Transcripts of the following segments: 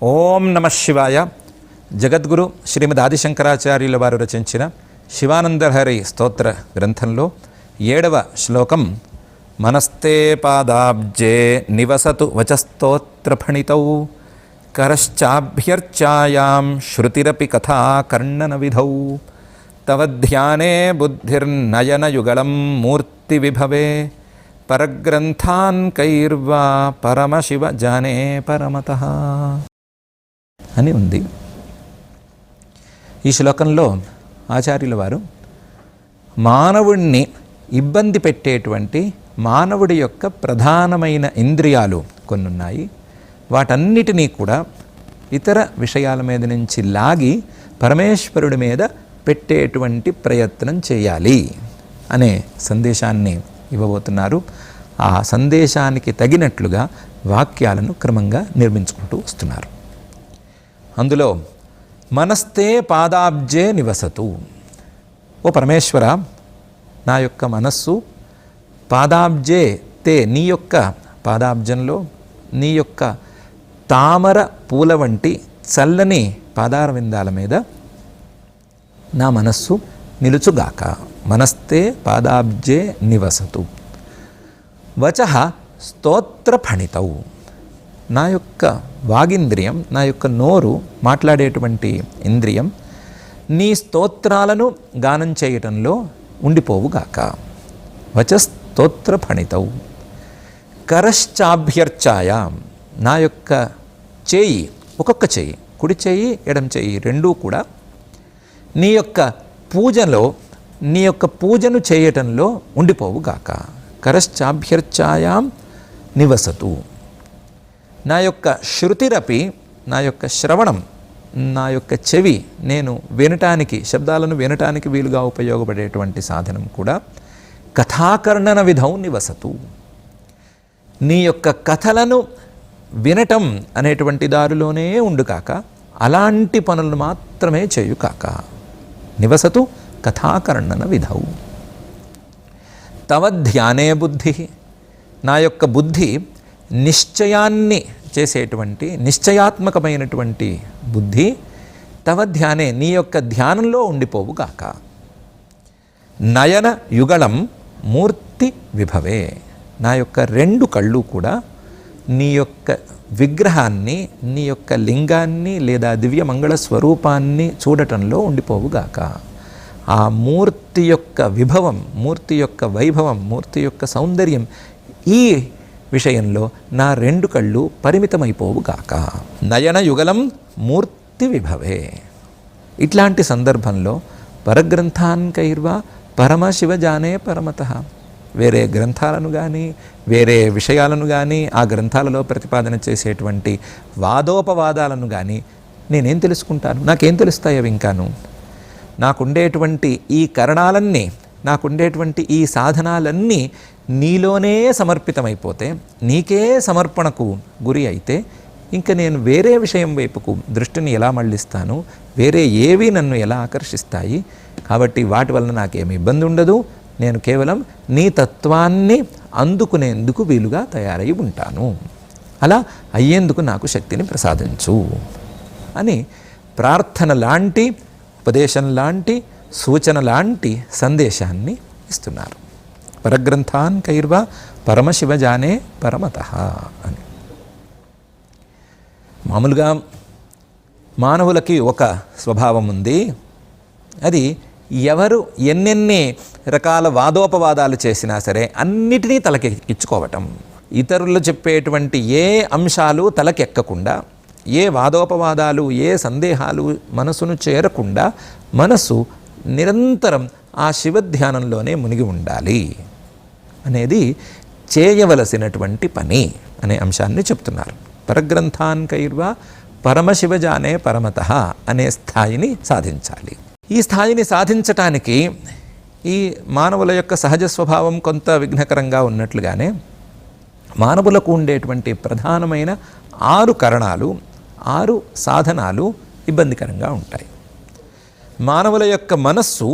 ఓం నమ శివాయ. జగద్గురు శ్రీమద్ ఆదిశంకరాచార్యుల వారు రచించిన శివానందహరి స్తోత్ర గ్రంథంలో 7వ శ్లోకం మనస్తే పాదాబ్జే నివసతు వచస్తోత్రఫణితౌ కరశ్చాభ్యర్చాయాం శృతిరపి కథా కర్ణన విధౌ తవ ధ్యానే బుద్ధిర్నయనయుగళం మూర్తి విభవే పరగ్రంథాన్ కైర్వా పరమశివ జానే పరమతః అని ఉంది. ఈ శ్లోకంలో ఆచార్యుల వారు మానవుణ్ణి ఇబ్బంది పెట్టేటువంటి మానవుడి యొక్క ప్రధానమైన ఇంద్రియాలు కొన్ని ఉన్నాయి. వాటన్నిటినీ కూడా ఇతర విషయాల మీద నుంచి లాగి పరమేశ్వరుడి మీద పెట్టేటువంటి ప్రయత్నం చేయాలి అనే సందేశాన్ని ఇవ్వబోతున్నారు. ఆ సందేశానికి తగినట్లుగా వాక్యాలను క్రమంగా నిర్మించుకుంటూ వస్తున్నారు. అందులో మనస్తే పాదాబ్జే నివసతు. ఓ పరమేశ్వర, నా యొక్క మనస్సు పాదాబ్జే తే, నీ యొక్క పాదాబ్జంలో నీ యొక్క తామర పూల వంటి చల్లని పాదార విందాల మీద నా మనస్సు నిలుచుగాక. మనస్తే పాదాబ్జే నివసతు. వచః స్తోత్రఫణితౌ. నా యొక్క వాగింద్రియం, నా యొక్క నోరు, మాట్లాడేటువంటి ఇంద్రియం నీ స్తోత్రాలను గానం చేయటంలో ఉండిపోవుగాక. వచస్తోత్రఫణితౌ. కరశ్చాభ్యర్చాయాం. నా యొక్క చేయి, ఒక్కొక్క చేయి, కుడి చేయి ఎడమ చేయి రెండూ కూడా నీ యొక్క పూజలో, నీ యొక్క పూజను చేయటంలో ఉండిపోవుగాక. కరశ్చాభ్యర్చాయాం నివసతు. నా యొక్క శృతిరపి, నా యొక్క శ్రవణం, నా యొక్క చెవి, నేను వినటానికి, శబ్దాలను వినటానికి వీలుగా ఉపయోగపడేటువంటి సాధనం కూడా కథాకర్ణన విధౌ నివసతు. నీ యొక్క కథలను వినటం అనేటువంటి దారిలోనే ఉండుకాక, అలాంటి పనులను మాత్రమే చేయుకాక. నివసతు కథాకర్ణన విధౌ. తవ ధ్యానే బుద్ధి. నా యొక్క బుద్ధి నిశ్చయాన్ని చేసేటువంటి నిశ్చయాత్మకమైనటువంటి బుద్ధి తవ ధ్యానే, నీ యొక్క ధ్యానంలో ఉండిపోవుగాక. నయన యుగళం మూర్తి విభవే. నా యొక్క రెండు కళ్ళు కూడా నీ యొక్క విగ్రహాన్ని, నీ యొక్క లింగాన్ని లేదా దివ్యమంగళ స్వరూపాన్ని చూడటంలో ఉండిపోవుగాక. ఆ మూర్తి యొక్క విభవం, మూర్తి యొక్క వైభవం, మూర్తి యొక్క సౌందర్యం, ఈ విషయంలో నా రెండు కళ్ళు పరిమితమైపోవుగాక. నయన యుగలం మూర్తి విభవే. ఇట్లాంటి సందర్భంలో పరగ్రంథాన్ కైర్వా పరమశివ జానే పరమతః. వేరే గ్రంథాలను కానీ, వేరే విషయాలను కానీ, ఆ గ్రంథాలలో ప్రతిపాదన చేసేటువంటి వాదోపవాదాలను కానీ నేనేం తెలుసుకుంటాను? నాకేం తెలుస్తాయి అవి? ఇంకాను నాకుండేటువంటి ఈ కరణాలన్నీ, నాకుండేటువంటి ఈ సాధనాలన్నీ నీలోనే సమర్పితమైపోతే, నీకే సమర్పణకు గురి అయితే, ఇంకా నేను వేరే విషయం వైపుకు దృష్టిని ఎలా మళ్ళిస్తాను? వేరే ఏవి నన్ను ఎలా ఆకర్షిస్తాయి? కాబట్టి వాటి వలన నాకేమి ఇబ్బంది ఉండదు. నేను కేవలం నీ తత్వాన్ని అందుకునేందుకు వీలుగా తయారై ఉంటాను. అలా అయ్యేందుకు నాకు శక్తిని ప్రసాదించు అని ప్రార్థన లాంటి, ఉపదేశం లాంటి, సూచన లాంటి సందేశాన్ని ఇస్తున్నారు. పరగ్రంథాన్ కైర్వా పరమశివ జానే పరమతః అని. మామూలుగా మానవులకి ఒక స్వభావం ఉంది. అది ఎవరు ఎన్నెన్ని రకాల వాదోపవాదాలు చేసినా సరే అన్నిటినీ తలకెక్కించుకోవటం. ఇతరులు చెప్పేటువంటి ఏ అంశాలు తలకెక్కకుండా, ఏ వాదోపవాదాలు, ఏ సందేహాలు మనసును చేరకుండా మనసు నిరంతరం ఆ శివధ్యానంలోనే మునిగి ఉండాలి అనేది చేయవలసినటువంటి పని అనే అంశాన్ని చెప్తున్నారు. పరగ్రంథాన్ కైర్వా పరమశివజానే పరమతః అనే స్థాయిని సాధించాలి. ఈ స్థాయిని సాధించటానికి ఈ మానవుల యొక్క సహజ స్వభావం కొంత విఘ్నకరంగా ఉన్నట్లుగానే మానవులకు ఉండేటువంటి ప్రధానమైన 6 కరణాలు, 6 సాధనాలు ఇబ్బందికరంగా ఉంటాయి. మానవుల యొక్క మనస్సు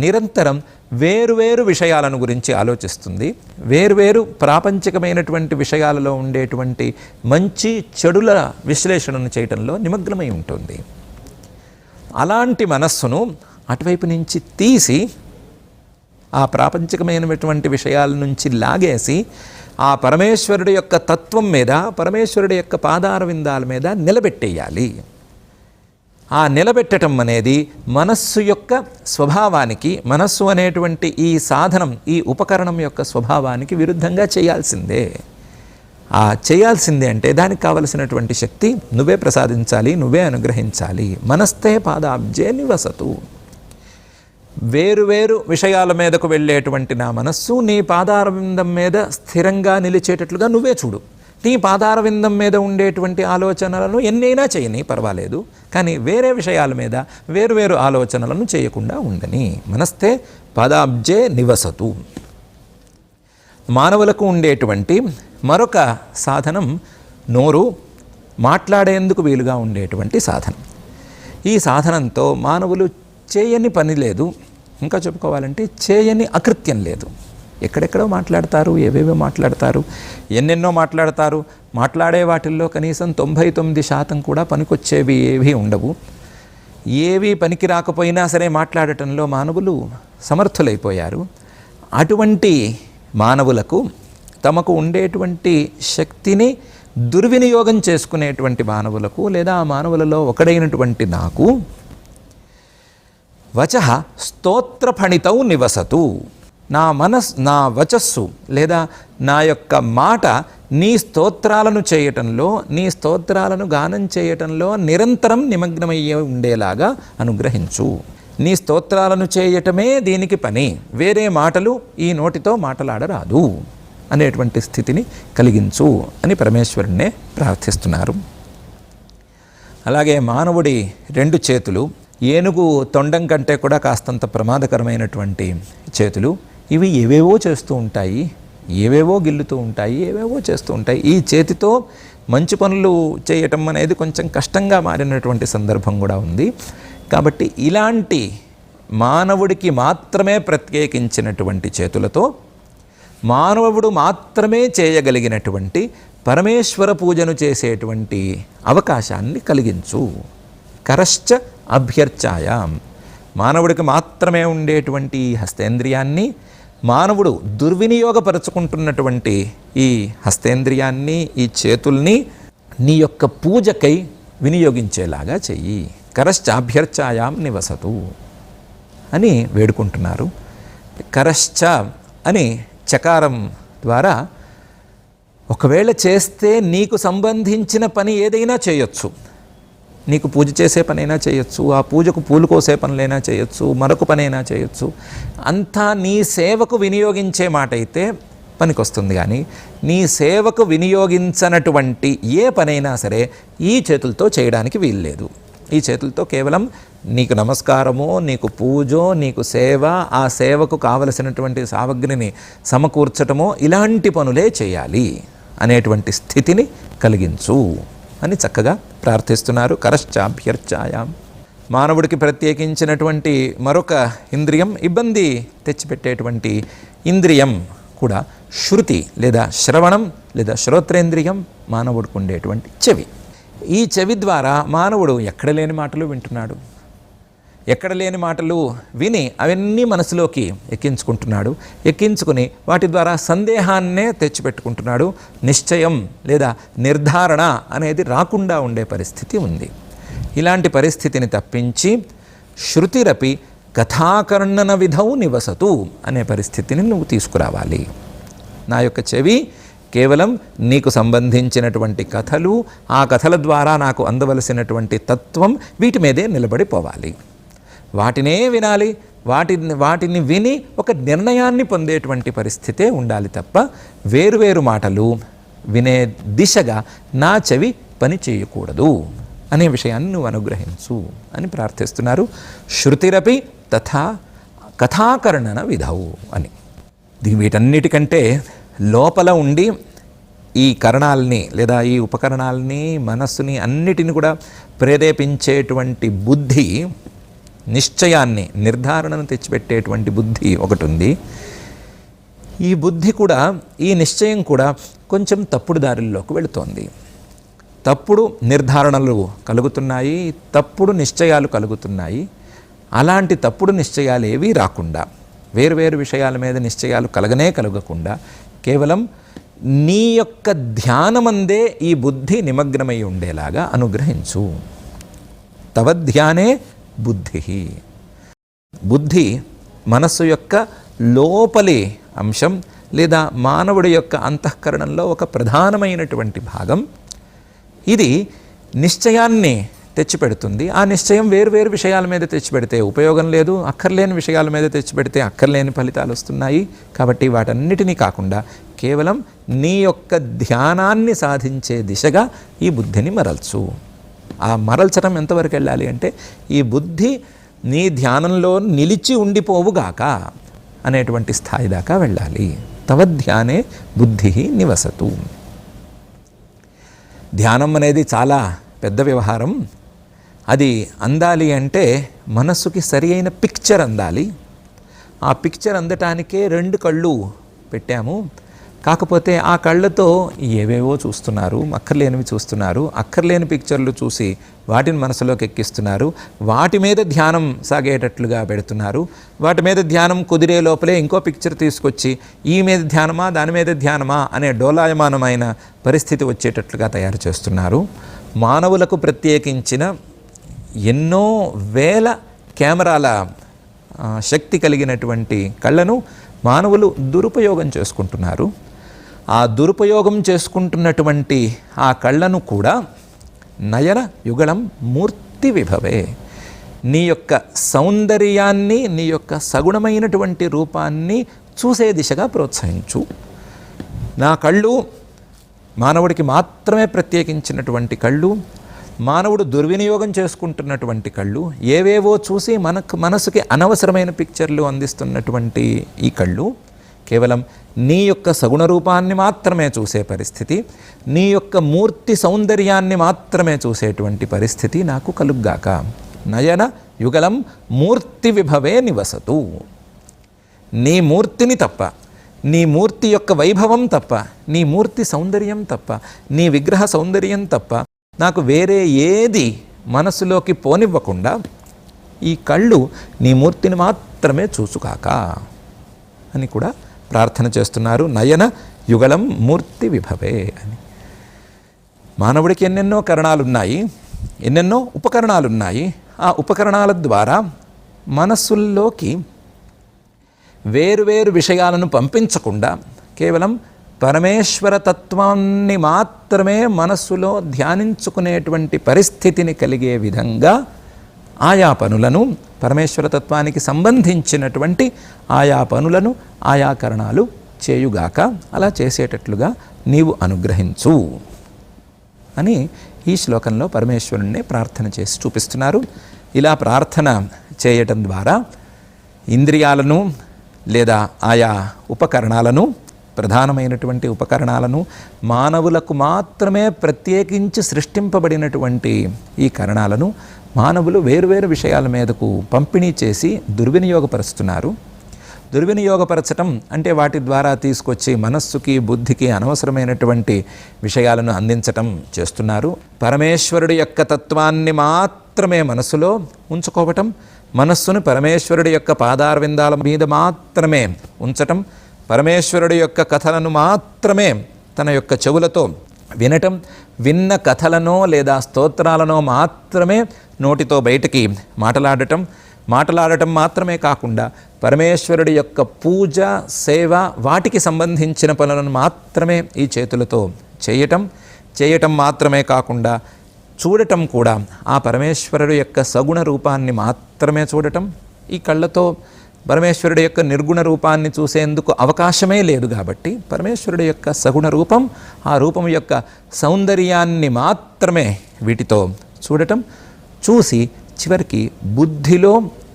నిరంతరం వేరువేరు విషయాలను గురించి ఆలోచిస్తుంది. వేరువేరు ప్రాపంచికమైనటువంటి విషయాలలో ఉండేటువంటి మంచి చెడుల విశ్లేషణను చేయటంలో నిమగ్నమై ఉంటుంది. అలాంటి మనస్సును అటువైపు నుంచి తీసి ఆ ప్రాపంచికమైనటువంటి విషయాల నుంచి లాగేసి ఆ పరమేశ్వరుడి యొక్క తత్వం మీద, పరమేశ్వరుడి యొక్క పాదార విందాల మీద నిలబెట్టేయాలి. ఆ నిలబెట్టడం అనేది మనస్సు యొక్క స్వభావానికి, మనస్సు అనేటువంటి ఈ సాధనం, ఈ ఉపకరణం యొక్క స్వభావానికి విరుద్ధంగా చేయాల్సిందే. ఆ చేయాల్సిందే అంటే దానికి కావలసినటువంటి శక్తి నువ్వే ప్రసాదించాలి, నువ్వే అనుగ్రహించాలి. మనస్తే పాదాబ్జే నివసతు. వేరువేరు విషయాల మీదకు వెళ్ళేటువంటి నా మనస్సు నీ పాదారవిందం మీద స్థిరంగా నిలిచేటట్లుగా నువ్వే చూడు. నీ పాదారవిందం మీద ఉండేటువంటి ఆలోచనలను ఎన్నైనా చేయని పర్వాలేదు, కానీ వేరే విషయాల మీద వేరువేరు ఆలోచనలను చేయకుండా ఉండని. మనస్తే పాదాబ్జే నివసతు. మానవులకు ఉండేటువంటి మరొక సాధనం నోరు, మాట్లాడేందుకు వీలుగా ఉండేటువంటి సాధనం. ఈ సాధనంతో మానవులు చేయని పని లేదు, ఇంకా చెప్పుకోవాలంటే చేయని అకృత్యం లేదు. ఎక్కడెక్కడో మాట్లాడతారు, ఏవేవో మాట్లాడతారు, ఎన్నెన్నో మాట్లాడతారు. మాట్లాడే వాటిల్లో కనీసం 99% కూడా పనికొచ్చేవి ఏవీ ఉండవు. ఏవి పనికి రాకపోయినా సరే మాట్లాడటంలో మానవులు సమర్థులైపోయారు. అటువంటి మానవులకు తమకు ఉండేటువంటి శక్తిని దుర్వినియోగం చేసుకునేటువంటి మానవులకు, లేదా ఆ మానవులలో ఒకడైనటువంటి నాకు వచః స్తోత్రఫణితౌ నివసతు. నా వచస్సు లేదా నా యొక్క మాట నీ స్తోత్రాలను చేయటంలో, నీ స్తోత్రాలను గానం చేయటంలో నిరంతరం నిమగ్నమయ్యే ఉండేలాగా అనుగ్రహించు. నీ స్తోత్రాలను చేయటమే దీనికి పని, వేరే మాటలు ఈ నోటితో మాట్లాడరాదు అనేటువంటి స్థితిని కలిగించు అని పరమేశ్వరుణ్ణే ప్రార్థిస్తున్నారు. అలాగే మానవుడి 2 చేతులు ఏనుగు తొండం కంటే కూడా కాస్తంత ప్రమాదకరమైనటువంటి చేతులు. ఇవి ఏవేవో చేస్తూ ఉంటాయి, ఏవేవో గిల్లుతూ ఉంటాయి, ఏవేవో చేస్తూ ఉంటాయి. ఈ చేతితో మంచి పనులు చేయటం అనేది కొంచెం కష్టంగా మారినటువంటి సందర్భం కూడా ఉంది. కాబట్టి ఇలాంటి మానవుడికి మాత్రమే ప్రత్యేకించినటువంటి చేతులతో మానవుడు మాత్రమే చేయగలిగినటువంటి పరమేశ్వర పూజను చేసేటువంటి అవకాశాన్ని కలిగించు. కరశ్చ అభ్యర్చాయాం. మానవుడికి మాత్రమే ఉండేటువంటి ఈ హస్తేంద్రియాన్ని మానవుడు దుర్వినియోగపరుచుకుంటున్నటువంటి ఈ హస్తేంద్రియాన్ని, ఈ చేతుల్ని నీ యొక్క పూజకై వినియోగించేలాగా చెయ్యి. కరశ్చాభ్యర్చాయాం నివసతు అని వేడుకుంటున్నారు. కరశ్చ అని చకారం ద్వారా ఒకవేళ చేస్తే నీకు సంబంధించిన పని ఏదైనా చేయొచ్చు. నీకు పూజ చేసే పనైనా చేయొచ్చు, ఆ పూజకు పూలు కోసే పనులైనా చేయొచ్చు, మరొక పనైనా చేయొచ్చు. అంతా నీ సేవకు వినియోగించే మాట అయితే పనికొస్తుంది. కానీ నీ సేవకు వినియోగించనటువంటి ఏ పనైనా సరే ఈ చేతులతో చేయడానికి వీల్లేదు. ఈ చేతులతో కేవలం నీకు నమస్కారమో, నీకు పూజో, నీకు సేవ, ఆ సేవకు కావలసినటువంటి సామగ్రిని సమకూర్చటమో ఇలాంటి పనులే చేయాలి అనేటువంటి స్థితిని కలిగించు అని చక్కగా ప్రార్థిస్తున్నారు. కరశ్చాభ్యర్చాయాం. మానవుడికి ప్రత్యేకించినటువంటి మరొక ఇంద్రియం, ఇబ్బంది తెచ్చిపెట్టేటువంటి ఇంద్రియం కూడా శృతి లేదా శ్రవణం లేదా శ్రోత్రేంద్రియం మానవుడికి ఉండేటువంటి చెవి. ఈ చెవి ద్వారా మానవుడు ఎక్కడ లేని మాటలు వింటున్నాడు. ఎక్కడ లేని మాటలు విని అవన్నీ మనసులోకి ఎక్కించుకుంటున్నాడు. ఎక్కించుకుని వాటి ద్వారా సందేహాన్నే తెచ్చిపెట్టుకుంటున్నాడు. నిశ్చయం లేదా నిర్ధారణ అనేది రాకుండా ఉండే పరిస్థితి ఉంది. ఇలాంటి పరిస్థితిని తప్పించి శృతిరపి కథాకర్ణన విధౌ నివసతు అనే పరిస్థితిని నువ్వు తీసుకురావాలి. నా యొక్క చెవి కేవలం నీకు సంబంధించినటువంటి కథలు, ఆ కథల ద్వారా నాకు అందవలసినటువంటి తత్వం, వీటి మీదే నిలబడిపోవాలి. వాటినే వినాలి. వాటిని విని ఒక నిర్ణయాన్ని పొందేటువంటి పరిస్థితే ఉండాలి తప్ప వేరువేరు మాటలు వినే దిశగా నా చెవి పని చేయకూడదు అనే విషయాన్ని నువ్వు అనుగ్రహించు అని ప్రార్థిస్తున్నారు. శృతిరపి తథా కథాకర్ణన విధవు అని. వీటన్నిటికంటే లోపల ఉండి ఈ కరణాలని లేదా ఈ ఉపకరణాలని, మనస్సుని అన్నిటిని కూడా ప్రేరేపించేటువంటి బుద్ధి నిశ్చయాన్ని, నిర్ధారణను తెచ్చిపెట్టేటువంటి బుద్ధి ఒకటి ఉంది. ఈ బుద్ధి కూడా, ఈ నిశ్చయం కూడా కొంచెం తప్పుడు దారుల్లోకి వెళుతోంది. తప్పుడు నిర్ధారణలు కలుగుతున్నాయి, తప్పుడు నిశ్చయాలు కలుగుతున్నాయి. అలాంటి తప్పుడు నిశ్చయాలు ఏవీ రాకుండా, వేరువేరు విషయాల మీద నిశ్చయాలు కలగకుండా కేవలం నీ యొక్క ధ్యానమందే ఈ బుద్ధి నిమగ్నమై ఉండేలాగా అనుగ్రహించు. తవ ధ్యానే బుద్ధి. బుద్ధి మనస్సు యొక్క లోపలి అంశం లేదా మానవుడి యొక్క అంతఃకరణంలో ఒక ప్రధానమైనటువంటి భాగం. ఇది నిశ్చయాన్ని తెచ్చిపెడుతుంది. ఆ నిశ్చయం వేరువేరు విషయాల మీద తెచ్చిపెడితే ఉపయోగం లేదు, అక్కర్లేని విషయాల మీద తెచ్చిపెడితే అక్కర్లేని ఫలితాలు వస్తున్నాయి. కాబట్టి వాటన్నిటినీ కాకుండా కేవలం నీ యొక్క ధ్యానాన్ని సాధించే దిశగా ఈ బుద్ధిని మరల్చు. ఆ మరల్చడం ఎంతవరకు వెళ్ళాలి అంటే, ఈ బుద్ధి నీ ధ్యానంలో నిలిచి ఉండిపోవుగాక అనేటువంటి స్థాయి దాకా వెళ్ళాలి. తవ ధ్యానే బుద్ధి నివసతు. ధ్యానం అనేది చాలా పెద్ద వ్యవహారం. అది అందాలి అంటే మనస్సుకి సరి అయిన పిక్చర్ అందాలి. ఆ పిక్చర్ అందటానికే 2 కళ్ళు పెట్టాము. కాకపోతే ఆ కళ్ళతో ఏవేవో చూస్తున్నారు, అక్కర్లేనివి చూస్తున్నారు. అక్కర్లేని పిక్చర్లు చూసి వాటిని మనసులోకి ఎక్కిస్తున్నారు. వాటి మీద ధ్యానం సాగేటట్లుగా పెడుతున్నారు. వాటి మీద ధ్యానం కుదిరే లోపలే ఇంకో పిక్చర్ తీసుకొచ్చి ఈ మీద ధ్యానమా దాని మీద ధ్యానమా అనే డోలాయమానమైన పరిస్థితి వచ్చేటట్లుగా తయారు చేస్తున్నారు. మానవులకు ప్రత్యేకించిన ఎన్నో వేల కెమెరాల శక్తి కలిగినటువంటి కళ్ళను మానవులు దురుపయోగం చేసుకుంటున్నారు. ఆ దురుపయోగం చేసుకుంటున్నటువంటి ఆ కళ్ళను కూడా నయన యుగళం మూర్తి విభవే. నీ యొక్క సౌందర్యాన్ని, నీ యొక్క సగుణమైనటువంటి రూపాన్ని చూసే దిశగా ప్రోత్సహించు. నా కళ్ళు మానవుడికి మాత్రమే ప్రత్యేకించినటువంటి కళ్ళు, మానవుడు దుర్వినియోగం చేసుకుంటున్నటువంటి కళ్ళు, ఏవేవో చూసి మనసుకి అనవసరమైన పిక్చర్లు అందిస్తున్నటువంటి ఈ కళ్ళు కేవలం నీ యొక్క సగుణ రూపాన్ని మాత్రమే చూసే పరిస్థితి, నీ యొక్క మూర్తి సౌందర్యాన్ని మాత్రమే చూసేటువంటి పరిస్థితి నాకు కలుగ్గాక. నయన యుగళం మూర్తి విభవే నివసతు. నీ మూర్తిని తప్ప, నీ మూర్తి యొక్క వైభవం తప్ప, నీ మూర్తి సౌందర్యం తప్ప, నీ విగ్రహ సౌందర్యం తప్ప నాకు వేరే ఏది మనసులోకి పోనివ్వకుండా ఈ కళ్ళు నీ మూర్తిని మాత్రమే చూసుకాక అని కూడా ప్రార్థన చేస్తున్నారు. నయన యుగళం మూర్తి విభవే అని. మానవుడికి ఎన్నెన్నో కరణాలున్నాయి, ఎన్నెన్నో ఉపకరణాలున్నాయి. ఆ ఉపకరణాల ద్వారా మనస్సుల్లోకి వేరువేరు విషయాలను పంపించకుండా కేవలం పరమేశ్వర తత్వాన్ని మాత్రమే మనస్సులో ధ్యానించుకునేటువంటి పరిస్థితిని కలిగే విధంగా ఆయా పనులను, పరమేశ్వర తత్వానికి సంబంధించినటువంటి ఆయా పనులను ఆయా కరణాలు చేయుగాక. అలా చేసేటట్లుగా నీవు అనుగ్రహించు అని ఈ శ్లోకంలో పరమేశ్వరుణ్ణి ప్రార్థన చేసి చూపిస్తున్నారు. ఇలా ప్రార్థన చేయటం ద్వారా ఇంద్రియాలను లేదా ఆయా ఉపకరణాలను, ప్రధానమైనటువంటి ఉపకరణాలను, మానవులకు మాత్రమే ప్రత్యేకించి సృష్టింపబడినటువంటి ఈ కరణాలను మానవులు వేరువేరు విషయాల మీదకు పంపిణీ చేసి దుర్వినియోగపరుస్తున్నారు. దుర్వినియోగపరచటం అంటే వాటి ద్వారా తీసుకొచ్చి మనస్సుకి, బుద్ధికి అనవసరమైనటువంటి విషయాలను అందించటం చేస్తున్నారు. పరమేశ్వరుడి యొక్క తత్వాన్ని మాత్రమే మనసులో ఉంచుకోవటం, మనస్సును పరమేశ్వరుడి యొక్క పాదారవిందాల మీద మాత్రమే ఉంచటం, పరమేశ్వరుడి యొక్క కథలను మాత్రమే తన యొక్క చెవులతో వినటం, విన్న కథలనో లేదా స్తోత్రాలనో మాత్రమే నోటితో బయటికి మాటలాడటం మాత్రమే కాకుండా పరమేశ్వరుడి యొక్క పూజ, సేవ, వాటికి సంబంధించిన పనులను మాత్రమే ఈ చేతులతో చేయటం మాత్రమే కాకుండా చూడటం కూడా ఆ పరమేశ్వరుడి యొక్క సగుణ రూపాన్ని మాత్రమే చూడటం. ఈ కళ్ళతో పరమేశ్వరుడి యొక్క నిర్గుణ రూపాన్ని చూసేందుకు అవకాశమే లేదు కాబట్టి పరమేశ్వరుడి యొక్క సగుణ రూపం, ఆ రూపం యొక్క సౌందర్యాన్ని మాత్రమే వీటితో చూడటం, చూసి చివరికి బుద్ధిలో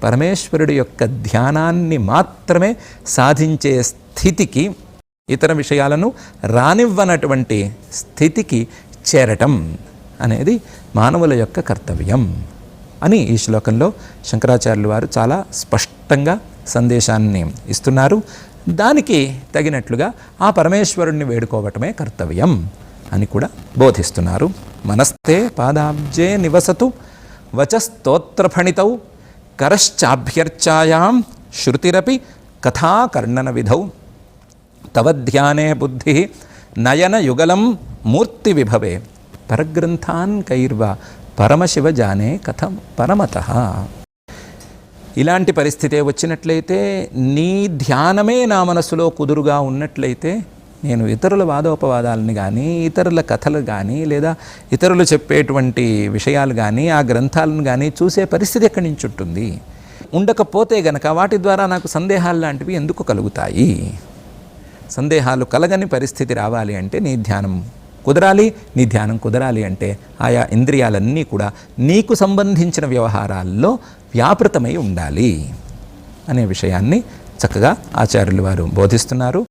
పరమేశ్వరుడి యొక్క ధ్యానాన్ని మాత్రమే సాధించే స్థితికి, ఇతర విషయాలను రానివ్వనటువంటి స్థితికి చేరటం అనేది మానవుల యొక్క కర్తవ్యం. అని ఈ శ్లోకంలో శంకరాచార్యులు వారు చాలా స్పష్టంగా సందేశాన్ని ఇస్తున్నారు. దానికి తగినట్లుగా ఆ పరమేశ్వరుణ్ణి వేడుకోవటమే కర్తవ్యం అని కూడా బోధిస్తున్నారు. మనస్తే పాదాబ్జే నివసతు వచస్తోత్రఫణితౌ కరశ్చాభ్యర్చాయాం శృతిరపి కథాకర్ణన విధౌ తవ ధ్యానే బుద్ధి నయనయుగలం మూర్తి విభవే పరగ్రంథాన్ కైర్వ పరమశివ జానే కథం పరమతః. ఇలాంటి పరిస్థితే వచ్చినట్లయితే, నీ ధ్యానమే నా మనసులో కుదురుగా ఉన్నట్లయితే, నేను ఇతరుల వాదోపవాదాలని కానీ, ఇతరుల కథలు కానీ, లేదా ఇతరులు చెప్పేటువంటి విషయాలు కానీ, ఆ గ్రంథాలను కానీ చూసే పరిస్థితి ఎక్కడి నుంచి ఉంటుంది? ఉండకపోతే గనక వాటి ద్వారా నాకు సందేహాలు లాంటివి ఎందుకు కలుగుతాయి? సందేహాలు కలగని పరిస్థితి రావాలి అంటే నీ ధ్యానం కుదరాలి. నీ ధ్యానం కుదరాలి అంటే ఆయా ఇంద్రియాలన్నీ కూడా నీకు సంబంధించిన వ్యవహారాల్లో వ్యాపృతమై ఉండాలి అనే విషయాన్ని చక్కగా ఆచార్యులు వారు బోధిస్తున్నారు.